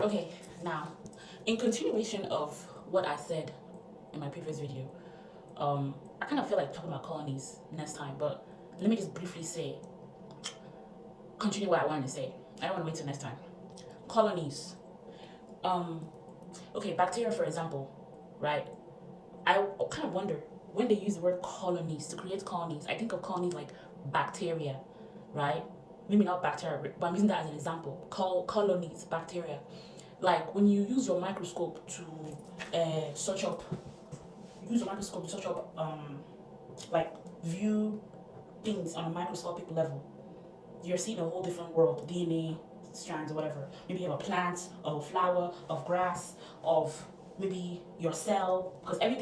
Okay, now, in continuation of what I said in my previous video, I kind of feel like talking about colonies next time, but let me just briefly say, continue what I wanted to say. I don't want to wait till next time. Colonies. Okay, bacteria, for example, right? I kind of wonder when they use the word colonies to create colonies. I think of colonies like bacteria, right? Maybe not bacteria, but I'm using that as an example. Colonies, bacteria. Like when you use your microscope to search up, like view things on a microscopic level. You're seeing a whole different world, DNA strands or whatever. Maybe you have a plant, of a flower, of grass, of maybe your cell, because every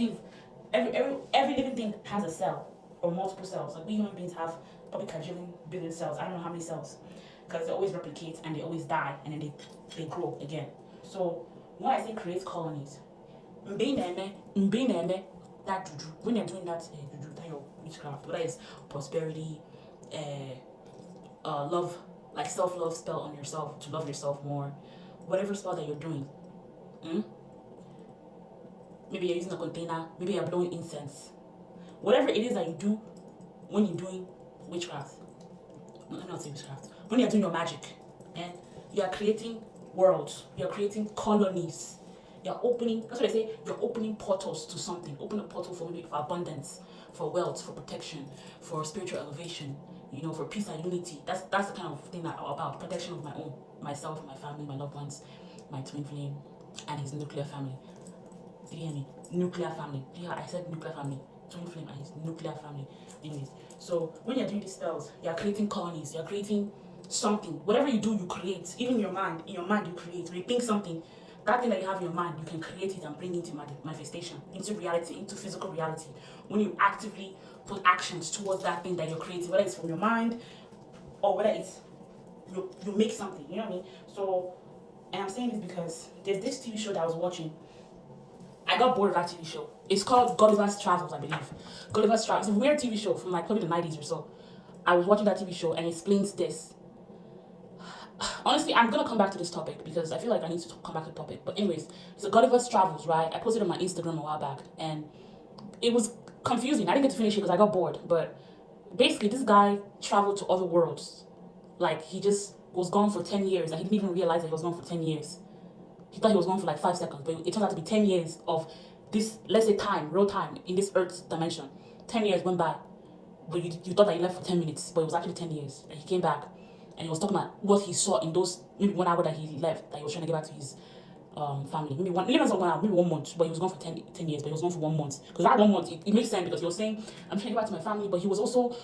living thing has a cell or multiple cells. Like we human beings have probably quadrillion billion cells. I don't know how many cells, because they always replicate and they always die and then they grow again. So when I say create colonies, that juju, when you're doing that juju, that your witchcraft, whether it's prosperity, love, like self-love spell on yourself to love yourself more, whatever spell that you're doing, maybe you're using a container, maybe you're blowing incense, whatever it is that you do when you're doing witchcraft, let me not say witchcraft, when you're doing your magic, and you're creating worlds, you're creating colonies, you're opening, that's what I say, you're opening portals to something. Open a portal for maybe for abundance, for wealth, for protection, for spiritual elevation, for peace and unity. That's the kind of thing that about protection of myself, my family, my loved ones, my twin flame, and his nuclear family. Did you hear me? Nuclear family. Yeah, I said nuclear family. Twin flame and his nuclear family. Anyways, so when you're doing these spells, you're creating colonies, you're creating something. Whatever you do, you create. Even in your mind you create. When you think something, that thing that you have in your mind, you can create it and bring it into manifestation, into reality, into physical reality. When you actively put actions towards that thing that you're creating, whether it's from your mind or whether it's you make something, you know what I mean? So, and I'm saying this because there's this TV show that I was watching. I got bored of that TV show. It's called Gulliver's Travels, I believe. Gulliver's Travels. It's a weird TV show from like probably the 90s or so. I was watching that TV show and it explains this. Honestly, I'm gonna come back to this topic because I feel like I need to come back to the topic. But anyways, so Gulliver's Travels, right? I posted on my Instagram a while back and it was confusing. I didn't get to finish it because I got bored. But basically, this guy traveled to other worlds. Like he just was gone for 10 years and he didn't even realize that he was gone for 10 years. He thought he was gone for like 5 seconds, but it turned out to be 10 years of this, let's say time, real time, in this Earth dimension. 10 years went by, but you thought that he left for 10 minutes, but it was actually 10 years. And he came back, and he was talking about what he saw in those, maybe 1 hour that he left, that he was trying to get back to his family. Maybe not 1 hour, maybe 1 month, but he was gone for 10 years, but he was gone for 1 month. Because that 1 month, it makes sense because he was saying, I'm trying to get back to my family, but he was also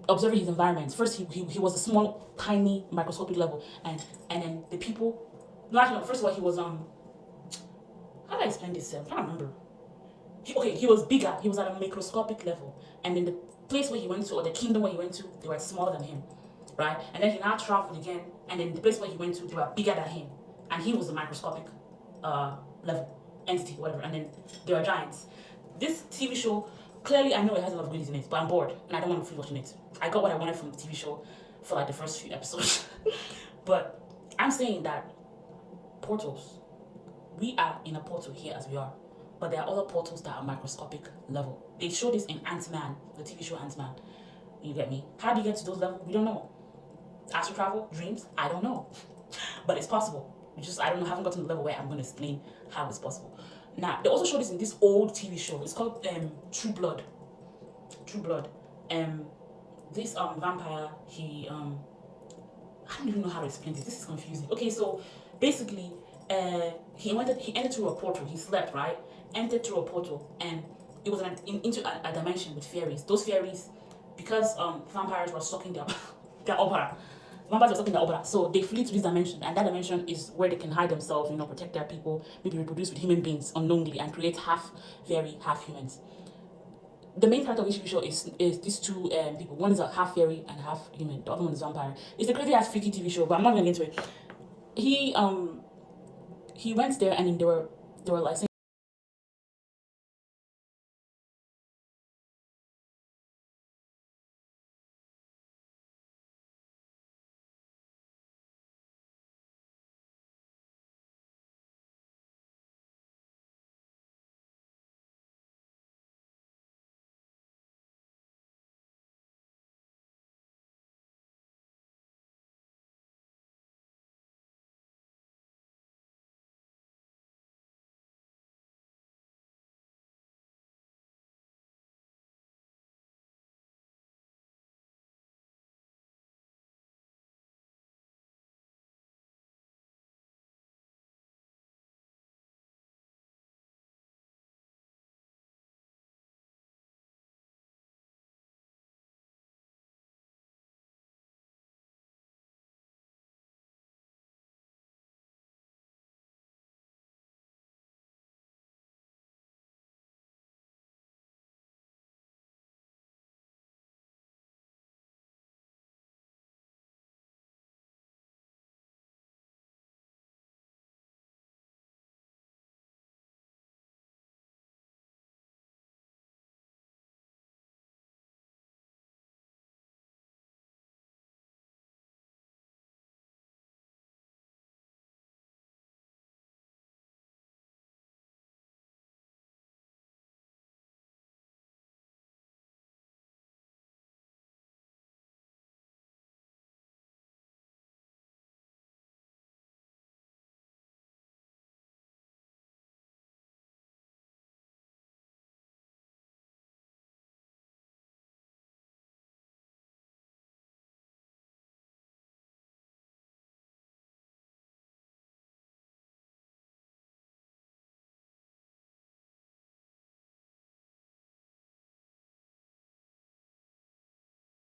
observing his environment. First, he was a small, tiny, microscopic level, and then the people. No, actually, no, first of all, he was, how do I explain this? I can't remember. He was bigger. He was at a microscopic level. And then the place where he went to, or the kingdom where he went to, they were smaller than him, right? And then he now traveled again, and then the place where he went to, they were bigger than him. And he was a microscopic level, entity, whatever. And then they were giants. This TV show, clearly I know it has a lot of goodies in it, but I'm bored, and I don't want to keep watching it. I got what I wanted from the TV show for like the first few episodes. But I'm saying that portals, we are in a portal here as we are, but there are other portals that are microscopic level. They show this in Ant-Man, the TV show Ant-Man. You get me? How do you get to those levels? We don't know. Astral travel, dreams, I don't know. But it's possible. I don't know, I haven't gotten to the level where I'm going to explain how it's possible. Now, they also show this in this old TV show. It's called True Blood. True Blood. This vampire, he I don't even know how to explain this. This is confusing. Okay, so basically, he entered through a portal. He slept, right? Entered through a portal, and it was into a dimension with fairies. Those fairies, because vampires were sucking their opera. Vampires were sucking their opera, so they flee to this dimension, and that dimension is where they can hide themselves, protect their people, maybe reproduce with human beings unknowingly, and create half fairy, half humans. The main character of this show is these two people. One is a half fairy and half human. The other one is vampire. It's a crazy ass freaky TV show, but I'm not gonna get into it. He went there and they were like saying